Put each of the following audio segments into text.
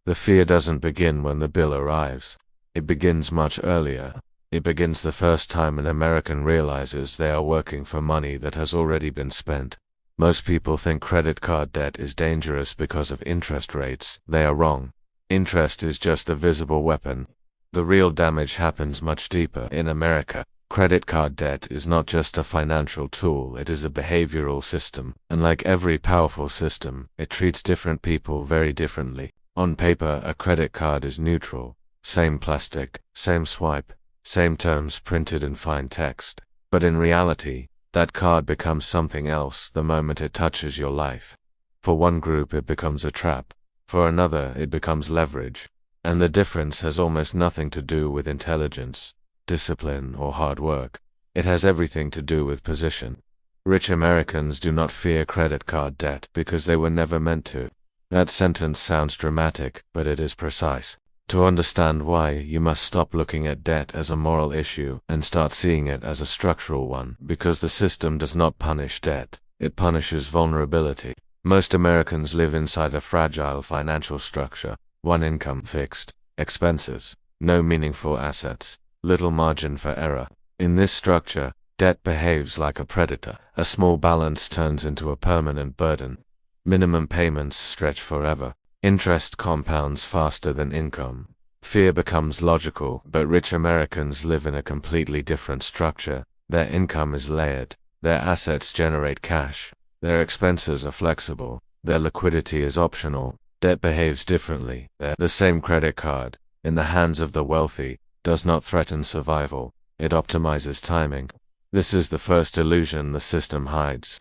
The fear doesn't begin when the bill arrives. It begins much earlier. It begins the first time an American realizes they are working for money that has already been spent. Most people think credit card debt is dangerous because of interest rates. They are wrong. Interest is just a visible weapon. The real damage happens much deeper. In America, credit card debt is not just a financial tool, it is a behavioral system. And like every powerful system, it treats different people very differently. On paper, a credit card is neutral. Same plastic, same swipe, same terms printed in fine text. But in reality, that card becomes something else the moment it touches your life. For one group, it becomes a trap. For another, it becomes leverage. And the difference has almost nothing to do with intelligence, discipline, or hard work. It has everything to do with position. Rich Americans do not fear credit card debt because they were never meant to. That sentence sounds dramatic, but it is precise. To understand why, you must stop looking at debt as a moral issue and start seeing it as a structural one, because the system does not punish debt, it punishes vulnerability. Most Americans live inside a fragile financial structure. One income fixed, expenses, no meaningful assets, little margin for error. In this structure, debt behaves like a predator. A small balance turns into a permanent burden. Minimum payments stretch forever. Interest compounds faster than income. Fear becomes logical, but rich Americans live in a completely different structure. Their income is layered. Their assets generate cash. Their expenses are flexible. Their liquidity is optional. Debt behaves differently. The same credit card, in the hands of the wealthy, does not threaten survival. It optimizes timing. This is the first illusion the system hides.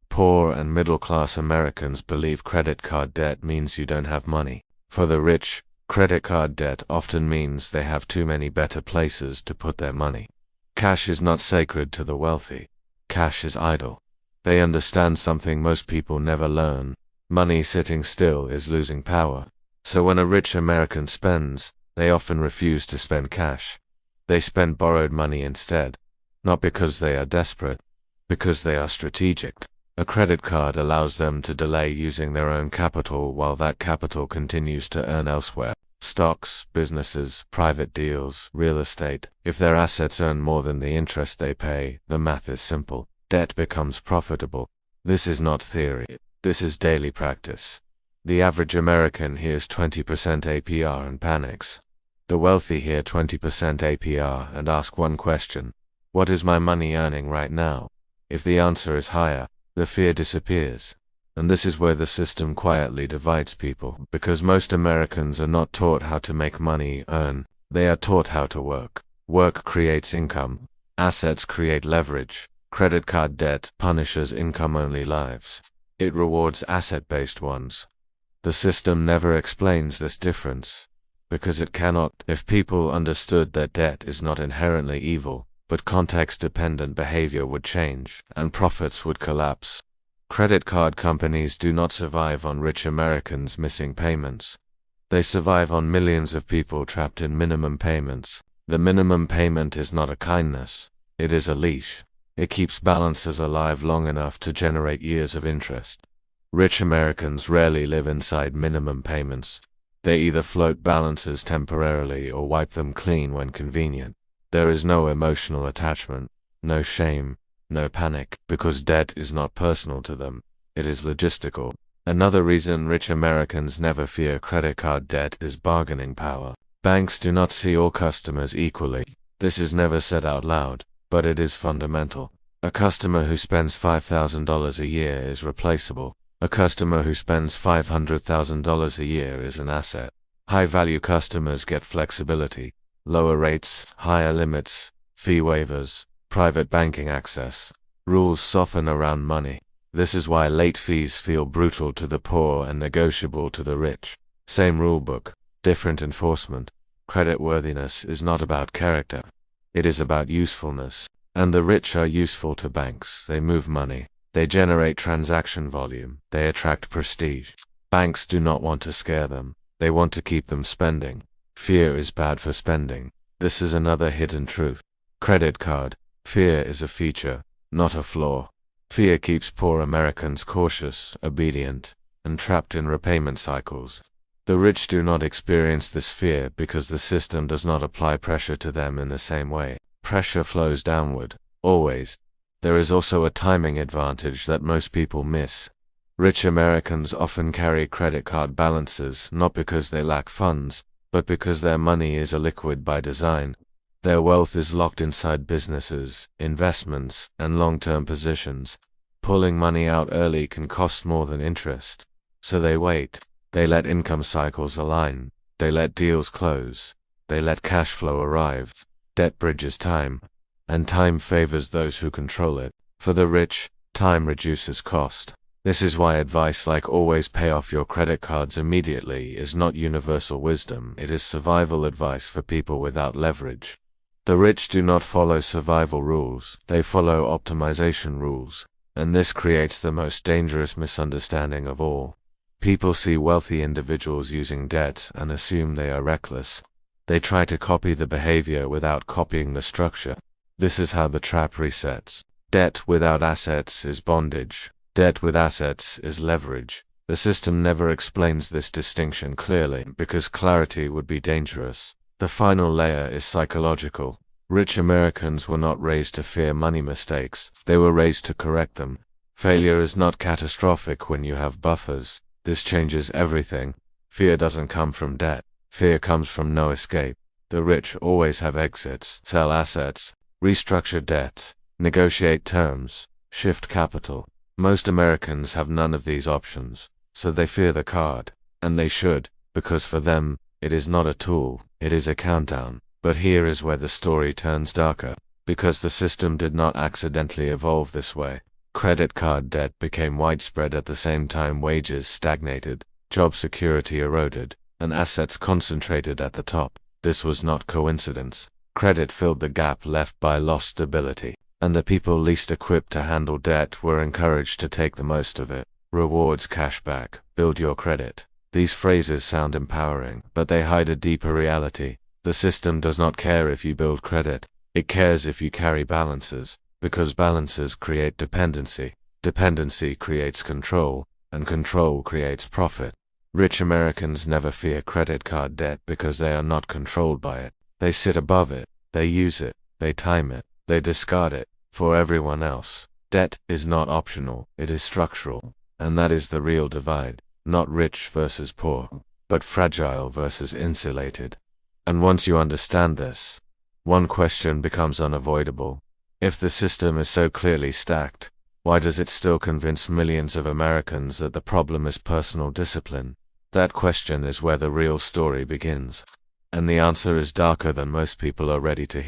Poor and middle-class Americans believe credit card debt means you don't have money. For the rich, credit card debt often means they have too many better places to put their money. Cash is not sacred to the wealthy. Cash is idle. They understand something most people never learn. Money sitting still is losing power. So when a rich American spends, they often refuse to spend cash. They spend borrowed money instead. Not because they are desperate, because they are strategic. A credit card allows them to delay using their own capital while that capital continues to earn elsewhere. Stocks, businesses, private deals, real estate. If their assets earn more than the interest they pay, the math is simple. Debt becomes profitable. This is not theory. This is daily practice. The average American hears 20% APR and panics. The wealthy hear 20% APR and ask one question: what is my money earning right now? If the answer is higher, the fear disappears. And this is where the system quietly divides people, because most Americans are not taught how to make money earn. They are taught how to work. Work creates income. Assets create leverage. Credit card debt punishes income-only lives. It rewards asset-based ones. The system never explains this difference, because it cannot. If people understood that debt is not inherently evil, but context-dependent behavior would change, and profits would collapse. Credit card companies do not survive on rich Americans missing payments. They survive on millions of people trapped in minimum payments. The minimum payment is not a kindness, it is a leash. It keeps balances alive long enough to generate years of interest. Rich Americans rarely live inside minimum payments. They either float balances temporarily or wipe them clean when convenient. There is no emotional attachment, no shame, no panic, because debt is not personal to them. It is logistical. Another reason rich Americans never fear credit card debt is bargaining power. Banks do not see all customers equally. This is never said out loud, but it is fundamental. A customer who spends $5,000 a year is replaceable. A customer who spends $500,000 a year is an asset. High-value customers get flexibility, lower rates, higher limits, fee waivers, private banking access. Rules soften around money. This is why late fees feel brutal to the poor and negotiable to the rich. Same rulebook, different enforcement. Creditworthiness is not about character. It is about usefulness. And the rich are useful to banks. They move money. They generate transaction volume. They attract prestige. Banks do not want to scare them. They want to keep them spending. Fear is bad for spending. This is another hidden truth. Credit card. Fear is a feature, not a flaw. Fear keeps poor Americans cautious, obedient, and trapped in repayment cycles. The rich do not experience this fear because the system does not apply pressure to them in the same way. Pressure flows downward, always. There is also a timing advantage that most people miss. Rich Americans often carry credit card balances not because they lack funds, but because their money is illiquid by design. Their wealth is locked inside businesses, investments, and long-term positions. Pulling money out early can cost more than interest. So they wait. They let income cycles align. They let deals close. They let cash flow arrive. Debt bridges time, and time favors those who control it. For the rich, time reduces cost. This is why advice like always pay off your credit cards immediately is not universal wisdom. It is survival advice for people without leverage. The rich do not follow survival rules. They follow optimization rules. And this creates the most dangerous misunderstanding of all. People see wealthy individuals using debt and assume they are reckless. They try to copy the behavior without copying the structure. This is how the trap resets. Debt without assets is bondage. Debt with assets is leverage. The system never explains this distinction clearly because clarity would be dangerous. The final layer is psychological. Rich Americans were not raised to fear money mistakes. They were raised to correct them. Failure is not catastrophic when you have buffers. This changes everything. Fear doesn't come from debt. Fear comes from no escape. The rich always have exits, sell assets, restructure debt, negotiate terms, shift capital. Most Americans have none of these options, so they fear the card. And they should, because for them, it is not a tool, it is a countdown. But here is where the story turns darker. Because the system did not accidentally evolve this way. Credit card debt became widespread at the same time wages stagnated, job security eroded, and assets concentrated at the top. This was not coincidence. Credit filled the gap left by lost stability, and the people least equipped to handle debt were encouraged to take the most of it. Rewards, cashback, build your credit. These phrases sound empowering, but they hide a deeper reality. The system does not care if you build credit. It cares if you carry balances, because balances create dependency. Dependency creates control, and control creates profit. Rich Americans never fear credit card debt because they are not controlled by it. They sit above it, they use it, they time it, they discard it. For everyone else, debt is not optional, it is structural. And that is the real divide. Not rich versus poor, but fragile versus insulated. And once you understand this, one question becomes unavoidable. If the system is so clearly stacked, why does it still convince millions of Americans that the problem is personal discipline? That question is where the real story begins. And the answer is darker than most people are ready to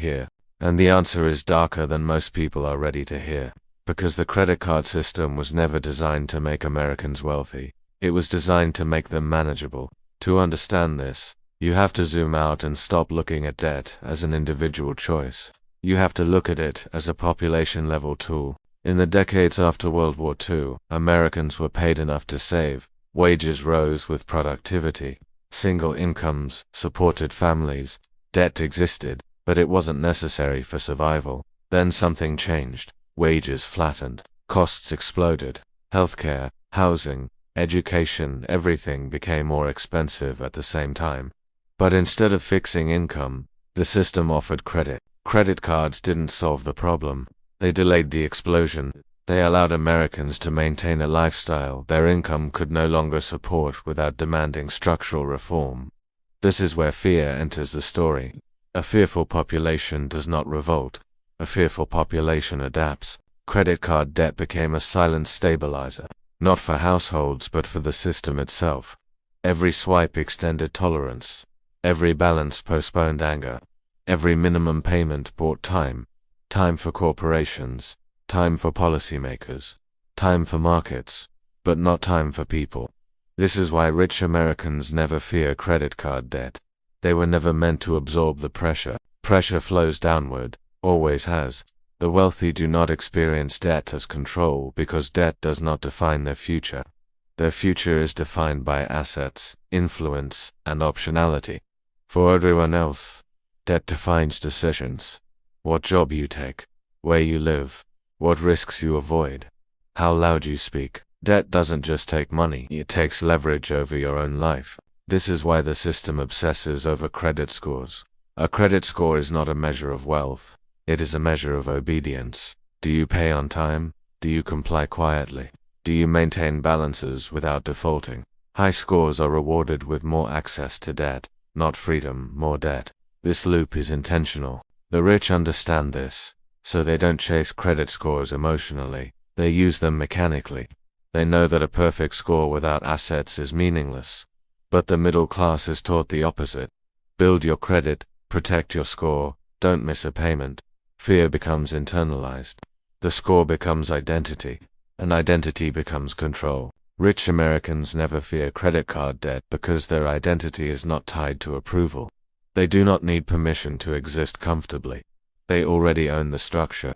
hear. Because the credit card system was never designed to make Americans wealthy. It was designed to make them manageable. To understand this, you have to zoom out and stop looking at debt as an individual choice. You have to look at it as a population-level tool. In the decades after World War II, Americans were paid enough to save. Wages rose with productivity. Single incomes supported families. Debt existed, but it wasn't necessary for survival. Then something changed. Wages flattened. Costs exploded. Healthcare, housing, education, everything became more expensive at the same time. But instead of fixing income, the system offered credit. Credit cards didn't solve the problem. They delayed the explosion. They allowed Americans to maintain a lifestyle their income could no longer support without demanding structural reform. This is where fear enters the story. A fearful population does not revolt. A fearful population adapts. Credit card debt became a silent stabilizer, not for households but for the system itself. Every swipe extended tolerance. Every balance postponed anger. Every minimum payment bought time. Time for corporations. Time for policymakers. Time for markets. But not time for people. This is why rich Americans never fear credit card debt. They were never meant to absorb the pressure. Pressure flows downward, always has. The wealthy do not experience debt as control because debt does not define their future. Their future is defined by assets, influence, and optionality. For everyone else, debt defines decisions. What job you take, where you live, what risks you avoid, how loud you speak. Debt doesn't just take money, it takes leverage over your own life. This is why the system obsesses over credit scores. A credit score is not a measure of wealth. It is a measure of obedience. Do you pay on time? Do you comply quietly? Do you maintain balances without defaulting? High scores are rewarded with more access to debt, not freedom, more debt. This loop is intentional. The rich understand this, so they don't chase credit scores emotionally. They use them mechanically. They know that a perfect score without assets is meaningless. But the middle class is taught the opposite. Build your credit, protect your score, don't miss a payment. Fear becomes internalized. The score becomes identity, and identity becomes control. Rich Americans never fear credit card debt because their identity is not tied to approval. They do not need permission to exist comfortably. They already own the structure.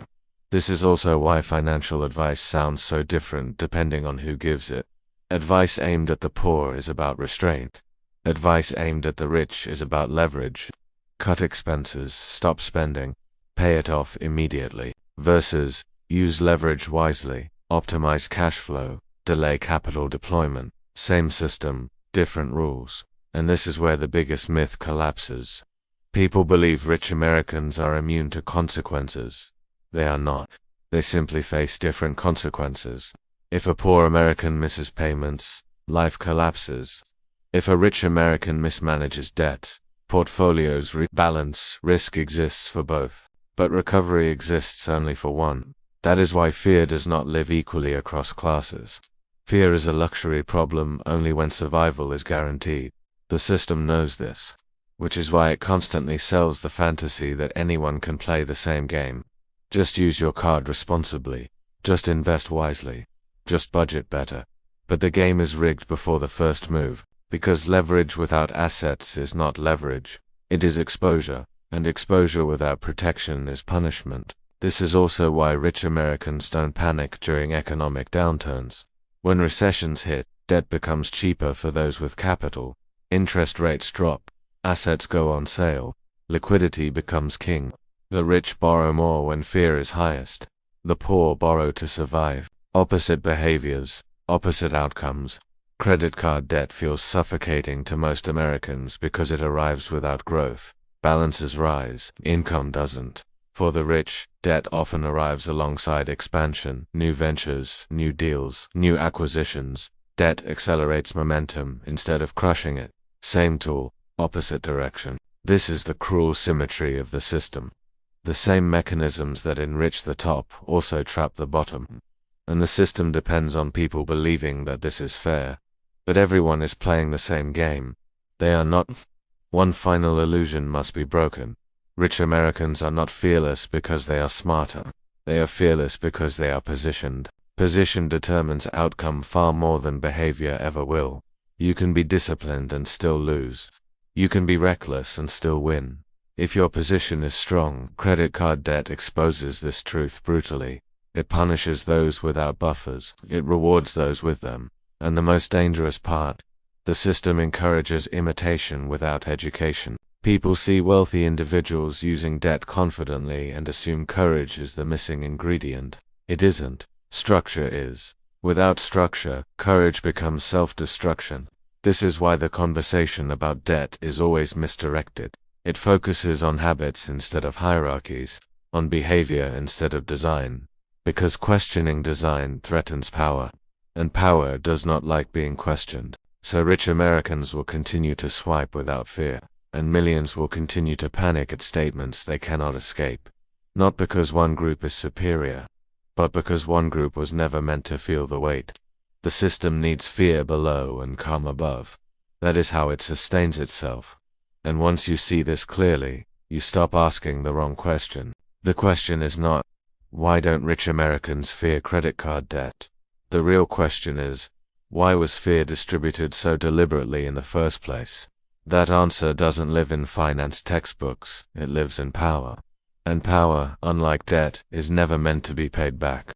This is also why financial advice sounds so different depending on who gives it. Advice aimed at the poor is about restraint. Advice aimed at the rich is about leverage. Cut expenses, stop spending, pay it off immediately, versus use leverage wisely, optimize cash flow, delay capital deployment. Same system, different rules. And this is where the biggest myth collapses. People believe rich Americans are immune to consequences. They are not. They simply face different consequences. If a poor American misses payments, life collapses. If a rich American mismanages debt, portfolios rebalance. Risk exists for both, but recovery exists only for one. That is why fear does not live equally across classes. Fear is a luxury problem only when survival is guaranteed. The system knows this, which is why it constantly sells the fantasy that anyone can play the same game. Just use your card responsibly. Just invest wisely. Just budget better. But the game is rigged before the first move, because leverage without assets is not leverage. It is exposure, and exposure without protection is punishment. This is also why rich Americans don't panic during economic downturns. When recessions hit, debt becomes cheaper for those with capital. Interest rates drop. Assets go on sale. Liquidity becomes king. The rich borrow more when fear is highest. The poor borrow to survive. Opposite behaviors, opposite outcomes. Credit card debt feels suffocating to most Americans because it arrives without growth. Balances rise, income doesn't. For the rich, debt often arrives alongside expansion, new ventures, new deals, new acquisitions. Debt accelerates momentum instead of crushing it. Same tool, opposite direction. This is the cruel symmetry of the system. The same mechanisms that enrich the top also trap the bottom. And the system depends on people believing that this is fair. That everyone is playing the same game. They are not. One final illusion must be broken. Rich Americans are not fearless because they are smarter. They are fearless because they are positioned. Position determines outcome far more than behavior ever will. You can be disciplined and still lose. You can be reckless and still win. If your position is strong, credit card debt exposes this truth brutally. It punishes those without buffers. It rewards those with them. And the most dangerous part, the system encourages imitation without education. People see wealthy individuals using debt confidently and assume courage is the missing ingredient. It isn't. Structure is. Without structure, courage becomes self-destruction. This is why the conversation about debt is always misdirected. It focuses on habits instead of hierarchies, on behavior instead of design. Because questioning design threatens power. And power does not like being questioned. So rich Americans will continue to swipe without fear. And millions will continue to panic at statements they cannot escape. Not because one group is superior, but because one group was never meant to feel the weight. The system needs fear below and calm above. That is how it sustains itself. And once you see this clearly, you stop asking the wrong question. The question is not, why don't rich Americans fear credit card debt? The real question is, why was fear distributed so deliberately in the first place? That answer doesn't live in finance textbooks, it lives in power. And power, unlike debt, is never meant to be paid back.